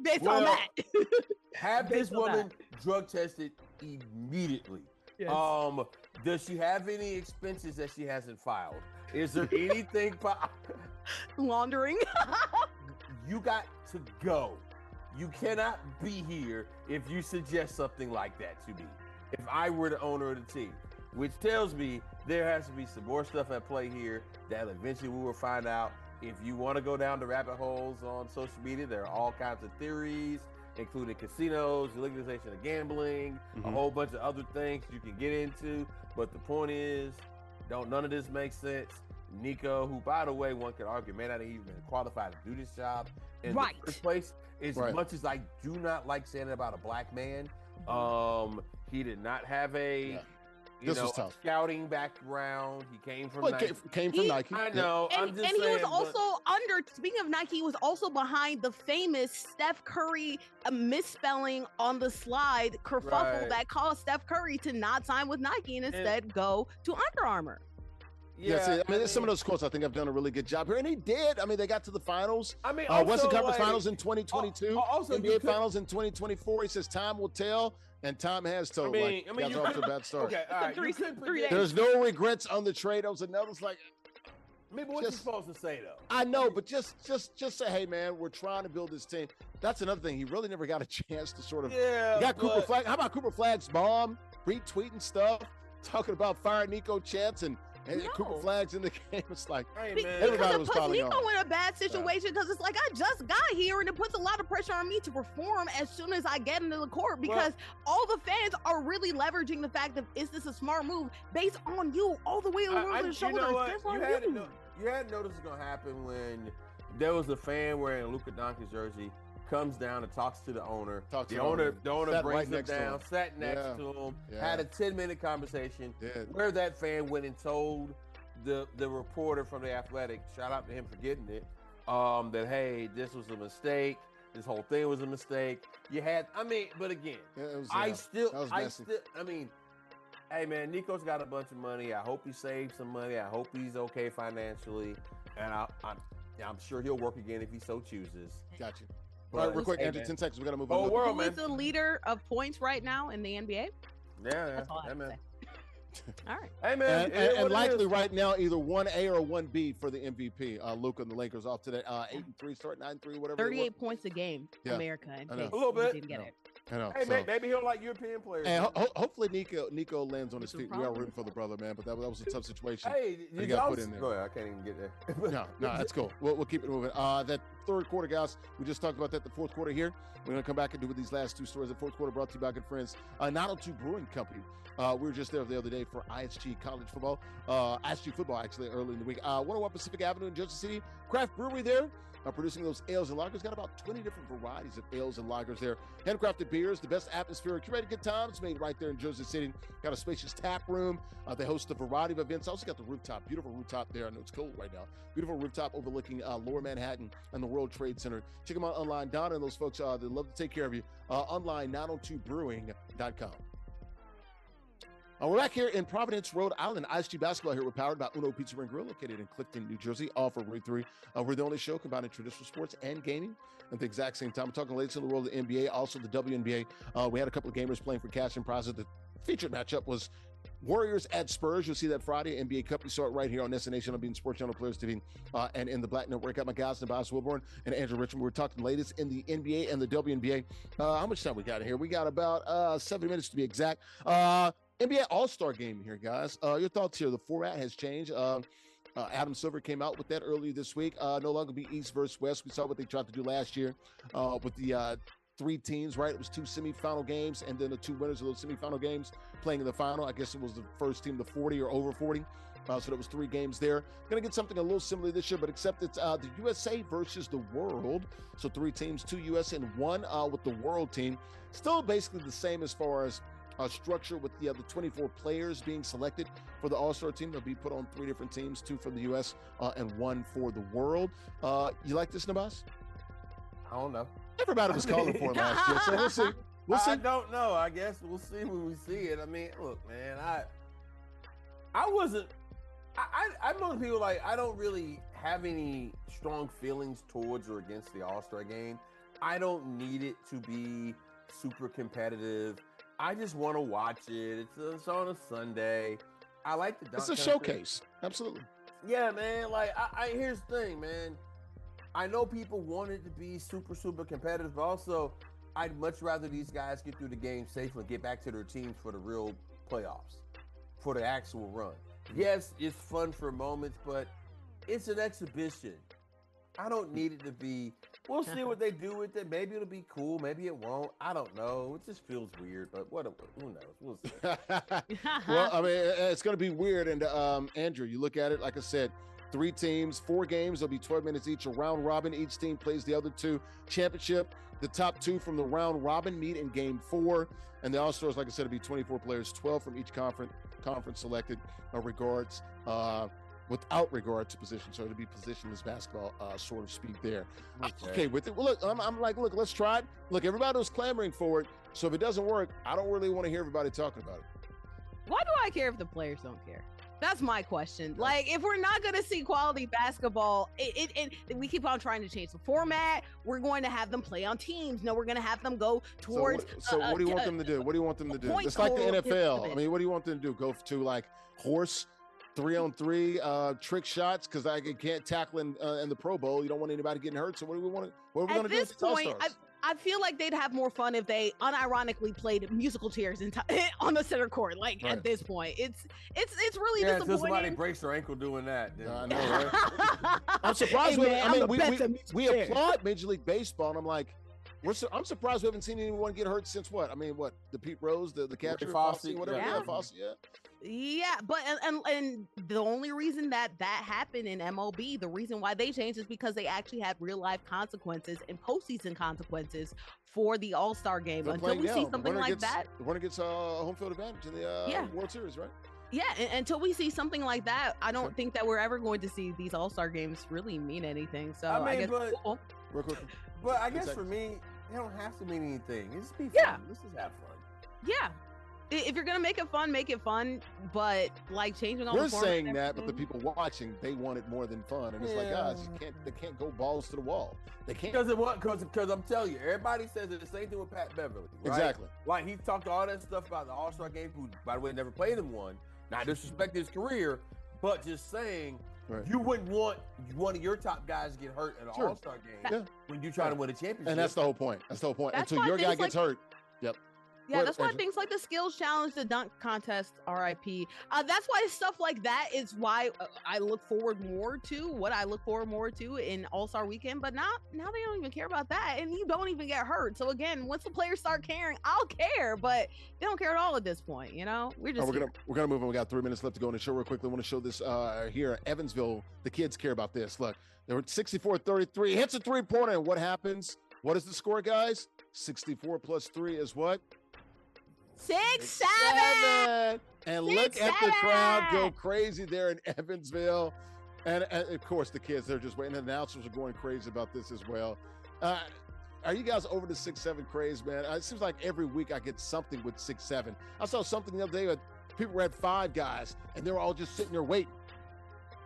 Based on that. Have this woman drug tested immediately. Yes. Does she have any expenses that she hasn't filed? Is there anything laundering? You got to go. You cannot be here if you suggest something like that to me. If I were the owner of the team, which tells me there has to be some more stuff at play here that eventually we will find out. If you want to go down the rabbit holes on social media, there are all kinds of theories, including casinos, the legalization of gambling, a whole bunch of other things you can get into. But the point is, none of this makes sense. Nico, who, by the way, one could argue may not have even been qualified to do this job in the first place. As much as I do not like saying it about a black man, he did not have a This was tough. Scouting background. He came from Well, Nike. came from Nike. I know. And, I'm just and he saying, was also speaking of Nike, he was also behind the famous Steph Curry misspelling on the slide kerfuffle that caused Steph Curry to not sign with Nike and instead go to Under Armour. Yeah, I mean, some of those quotes I think I've done a really good job here, and he did. I mean, they got to the finals. I mean, Western Conference Finals in 2022, NBA Finals in 2024. He says time will tell, and time has told. I mean, you off to a bad start. Okay, all right. Three days. There's no regrets on the trade. I was another like. I mean, what you supposed to say though? I know, but just say, hey man, we're trying to build this team. That's another thing. He really never got a chance to sort of. Yeah. You got Cooper Flag. How about Cooper Flag's mom retweeting stuff, talking about firing Nico Chance and Cooper Flag's in the game? It's like, hey, man. Everybody was calling Nico in a bad situation because it's like I just got here and it puts a lot of pressure on me to perform as soon as I get into the court because all the fans are really leveraging the fact of is this a smart move based on you all the way over the shoulders. You know what? You had noticed it's gonna happen when there was a fan wearing a Luka Doncic jersey. Comes down and talks to the owner. The owner brings him down, sat next to him, had a 10-minute conversation where that fan went and told the reporter from The Athletic, shout out to him for getting it, that, hey, this was a mistake. This whole thing was a mistake. But again, hey, man, Nico's got a bunch of money. I hope he saved some money. I hope he's okay financially. And I'm sure he'll work again if he so chooses. Gotcha. All right, real quick, Andrew, 10 seconds. We got to move on. Who is the leader of points right now in the NBA? That's all I have to say. All right. Hey, man. And likely right now, either 1A or 1B for the MVP. Luka and the Lakers off to that 8-3 start, 9-3, whatever. 38 points a game, America. In case a little bit. Didn't get it. I know. Hey, maybe he'll like European players. And hopefully Nico lands on his feet. We are rooting for the brother, man, but that was a tough situation. Hey, you got put in there. Go ahead. I can't even get there. No, that's cool. We'll keep it moving. That third quarter, guys, we just talked about that. The fourth quarter here. We're going to come back and do with these last two stories. The fourth quarter brought to you by good friends, 902 Brewing Company. We were just there the other day for ISG college football, ISG football actually early in the week. 101 Pacific Avenue in Jersey City, craft brewery there. Producing those ales and lagers. Got about 20 different varieties of ales and lagers there. Handcrafted beers, the best atmosphere, curated good times made right there in Jersey City. Got a spacious tap room. They host a variety of events. Also got the rooftop, beautiful rooftop there. I know it's cold right now. Beautiful rooftop overlooking Lower Manhattan and the World Trade Center. Check them out online. Donna and those folks, they love to take care of you. Online, 902brewing.com. We're back here in Providence, Rhode Island. ISG basketball here. We're powered by Uno Pizza and Grill, located in Clifton, New Jersey, off of Route 3. We're the only show combining traditional sports and gaming at the exact same time. We're talking latest in the world of the NBA, also the WNBA. We had a couple of gamers playing for cash and prizes. The featured matchup was Warriors at Spurs. You'll see that Friday. NBA Cup. You saw it right here on NESN Nation. I'll be in Sports Channel Players TV and in the Black Network. Got my guys, Nubyjas, Wilborn, and Andrea Richmond. We're talking latest in the NBA and the WNBA. How much time we got in here? We got about 7 minutes to be exact. NBA All-Star game here, guys. Your thoughts here. The format has changed. Adam Silver came out with that earlier this week. No longer be East versus West. We saw what they tried to do last year with the 3 teams, right? It was 2 semifinal games and then the 2 winners of those semifinal games playing in the final. I guess it was the first team to 40 or over 40. So there was 3 games there. Going to get something a little similar this year, but except it's the USA versus the world. So 3 teams, 2 US and 1 with the world team. Still basically the same as far as structure with the 24 players being selected for the All-Star team. They'll be put on 3 different teams, 2 from the U.S. And 1 for the world. You like this, Nubyjas? I don't know. Everybody was calling for it last year, so we'll see. I don't know. I guess we'll see when we see it. I mean, look, man, I'm one of the people, like, I don't really have any strong feelings towards or against the All-Star game. I don't need it to be super competitive. I just want to watch it. It's on a Sunday. I like the dunk. It's a showcase. Absolutely. Yeah, man. Like, here's the thing, man. I know people want it to be super, super competitive, but also I'd much rather these guys get through the game safely and get back to their teams for the real playoffs, for the actual run. Yes, it's fun for moments, but it's an exhibition. I don't need it to be. We'll see what they do with it. Maybe it'll be cool. Maybe it won't. I don't know. It just feels weird, but who knows? We'll see. Well, I mean, it's going to be weird. And Andrew, you look at it, like I said, 3 teams, 4 games. There'll be 12 minutes each. A round robin. Each team plays the other 2. Championship. The top 2 from the round robin meet in game 4. And the All-Stars, like I said, it'll be 24 players, 12 from each conference. conference selected without regard to position. So to be positionless basketball, sort of speak there. Okay, with it. Well, look, I'm like, look, let's try it. Look, everybody was clamoring for it. So if it doesn't work, I don't really want to hear everybody talking about it. Why do I care if the players don't care? That's my question. Like, if we're not going to see quality basketball, we keep on trying to change the format. We're going to have them play on teams. No, we're going to have them go towards. So what do you want them to do? What do you want them to do? It's like the NFL. I mean, what do you want them to do? Go to like horse 3-on-3 trick shots because I can't tackle in the Pro Bowl. You don't want anybody getting hurt. So what do we want? What are we going to do? At this point, I feel like they'd have more fun if they unironically played musical chairs on the center court. Like at this point, it's really disappointing. Until somebody breaks their ankle doing that. I know, right? I'm surprised. We applaud Major League Baseball, and I'm like, I'm surprised we haven't seen anyone get hurt since what? I mean, what? The Pete Rose, the catcher, Fossey, whatever. Yeah. Fossey, yeah. Yeah, but and the only reason that happened in MLB, the reason why they changed is because they actually had real life consequences and postseason consequences for the All-Star game. Until we see something like that, the winner gets home field advantage in the World Series, right? Yeah, until we see something like that, I don't think that we're ever going to see these All-Star games really mean anything. So I guess, real quick. But I guess for me, they don't have to mean anything. It just be fun. Let's just have fun. Yeah. If you're gonna make it fun, but like changing all the format. We're saying that, but the people watching, they want it more than fun, and it's like, guys, they can't go balls to the wall. They can't because I'm telling you, everybody says the same thing with Pat Beverly. Right? Exactly. Like he talked all that stuff about the All-Star game, who by the way never played in one. Not disrespecting his career, but just saying you wouldn't want one of your top guys to get hurt at an All-Star game when you try to win a championship. And that's the whole point. Until your guy gets hurt. Yep. Yeah, that's why things like the skills challenge, the dunk contest, RIP. That's why stuff like that is why I look forward more to in All-Star Weekend. But now they don't even care about that, and you don't even get hurt. So again, once the players start caring, I'll care, but they don't care at all at this point. You know, we're gonna move on. We got 3 minutes left to go in the show. Real quickly, I want to show this here. Evansville, the kids care about this. Look, they were 64-33, hits a 3-pointer, and what happens? What is the score, guys? 64 plus 3 is what? 6-7. And look at the crowd go crazy there in Evansville. And of course, the kids, they're just waiting. The announcers are going crazy about this as well. Are you guys over the 6-7 craze, man? It seems like every week I get something with 6-7. I saw something the other day where people were at 5 guys, and they were all just sitting there waiting.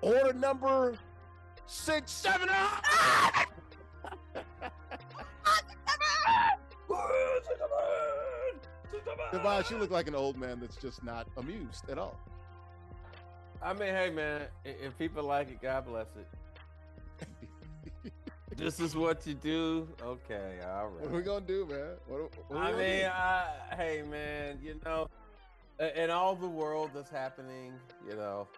Order number 6-7. Nubyjas, you look like an old man that's just not amused at all. I mean, hey, man, if people like it, God bless it. This is what you do? Okay, all right. What are we going to do, man? Hey, man, you know, in all the world that's happening, you know,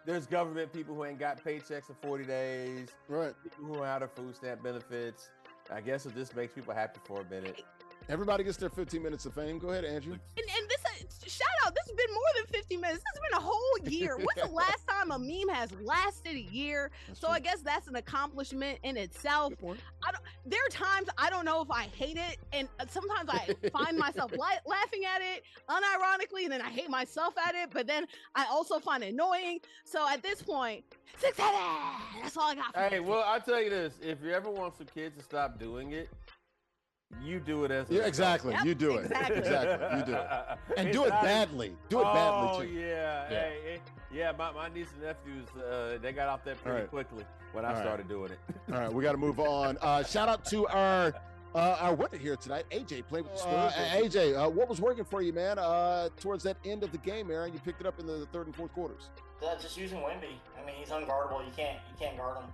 there's government people who ain't got paychecks in 40 days. Right. People who are out of food stamp benefits. I guess it just makes people happy for a minute. Everybody gets their 15 minutes of fame. Go ahead, Andrew. And this, shout out, this has been more than 50 minutes. This has been a whole year. When's the last time a meme has lasted a year? That's true. I guess that's an accomplishment in itself. There are times I don't know if I hate it, and sometimes I find myself laughing at it unironically, and then I hate myself at it, but then I also find it annoying. So at this point, 6-7. That's all I got. Hey, well, I'll tell you this. If you ever want some kids to stop doing it, you do it as exactly. Yep, you do it. Exactly. You do it. And do it badly. Do it badly, too. Yeah. My niece and nephews, they got off that pretty quickly when I started doing it. All right, we got to move on. Shout out to our winner here tonight, AJ, playing with the Spurs. AJ, what was working for you, man, towards that end of the game, Aaron? You picked it up in the third and fourth quarters. Just using Wemby. I mean, he's unguardable. You can't guard him.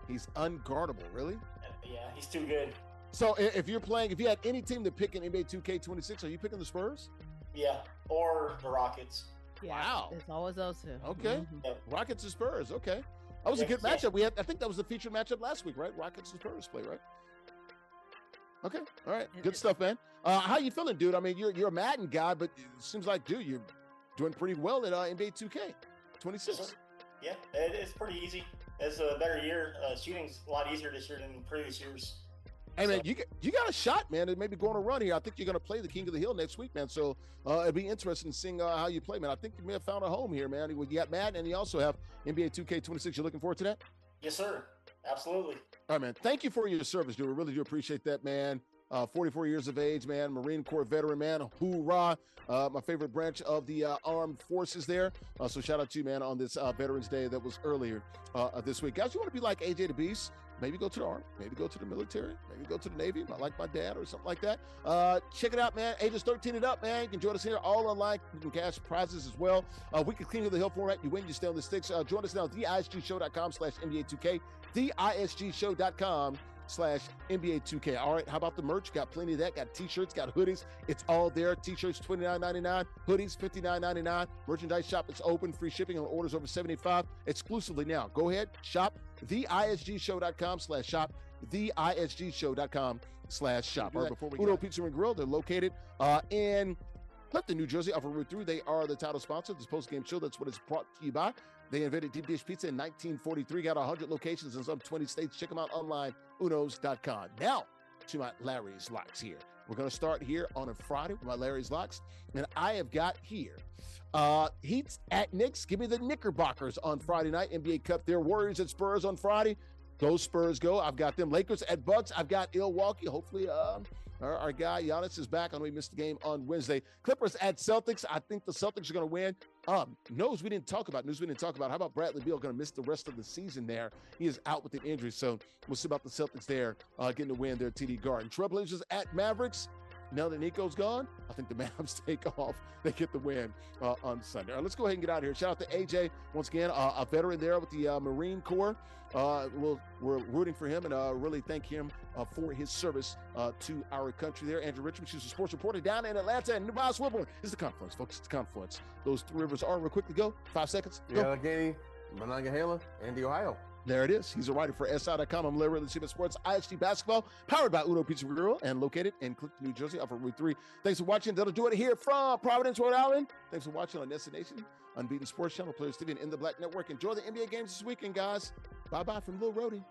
He's unguardable, really? Yeah, he's too good. So if you had any team to pick in NBA 2K26, are you picking the Spurs? Yeah, or the Rockets. Yeah, wow. It's always those two. Okay. Mm-hmm. Yep. Rockets and Spurs. Okay. That was a good matchup. I think that was the featured matchup last week, right? Rockets and Spurs play, right? Okay. All right. Good stuff, man. How you feeling, dude? I mean, you're a Madden guy, but it seems like, dude, you're doing pretty well at NBA 2K26. Yeah, it's pretty easy. It's a better year. Shooting's a lot easier this year than previous years. Hey, man, you got a shot, man, to maybe go on a run here. I think you're going to play the King of the Hill next week, man. So it'd be interesting seeing how you play, man. I think you may have found a home here, man. You got Madden, and you also have NBA 2K26. You looking forward to that? Yes, sir. Absolutely. All right, man. Thank you for your service, dude. We really do appreciate that, man. 44 years of age, man. Marine Corps veteran, man. Hoorah. My favorite branch of the armed forces there. So shout out to you, man, on this Veterans Day that was earlier this week. Guys, you want to be like AJ the Beast? Maybe go to the Army, maybe go to the military, maybe go to the Navy, like my dad or something like that. Check it out, man. Ages 13 and up, man. You can join us here all online. You can cash prizes as well. We can King of the Hill format. You win, you stay on the sticks. Join us now at theisgshow.com/NBA2K, theisgshow.com/NBA2K. All right, how about the merch? Got plenty of that. Got t-shirts, got hoodies. It's all there. T-shirts $29.99, hoodies $59.99. Merchandise shop is open, free shipping on orders over $75 exclusively now. Go ahead, shop theisgshow.com/shop, theisgshow.com/shop. All right, before we Uno Pizza and Grill, they're located in Clifton, New Jersey, off of Route 3. They are the title sponsor of this post-game show. That's what it's brought to you by. They invented deep dish pizza in 1943, got 100 locations in some 20 states. Check them out online, unos.com. Now, to my Larry's Locks here. We're going to start here on a Friday with my Larry's Locks, and I have got here Heat's at Knicks. Give me the Knickerbockers on Friday night. NBA Cup there. Warriors at Spurs on Friday. Go Spurs, go. I've got them. Lakers at Bucks. I've got Milwaukee. Hopefully, our guy Giannis is back. I know he missed the game on Wednesday. Clippers at Celtics. I think the Celtics are going to win. News we didn't talk about. How about Bradley Beal going to miss the rest of the season there? He is out with an injury. So we'll see about the Celtics there getting the win there at TD Garden. Trailblazers at Mavericks. Now that Nico's gone, I think the Mavs take off. They get the win on Sunday. All right, let's go ahead and get out of here. Shout out to AJ, once again, a veteran there with the Marine Corps. We're rooting for him and really thank him for his service to our country there. Andrea Richmond, she's a sports reporter down in Atlanta. And Nubyjas, Wilborn. It's the Confluence, folks. It's the Confluence. Those three rivers are real quickly. Go. 5 seconds. Go. Allegheny, Monongahela, and the Ohio. There it is. He's a writer for SI.com. I'm Larry Ridley, CBS Sports, ISG Basketball, powered by Uno Pizza Grill and located in Clifton, New Jersey, off of Route 3. Thanks for watching. That'll do it here from Providence, Rhode Island. Thanks for watching on NESN Nation, Unbeaten Sports Channel, Players TV, and In the Black Network. Enjoy the NBA games this weekend, guys. Bye-bye from Lil Rhodey.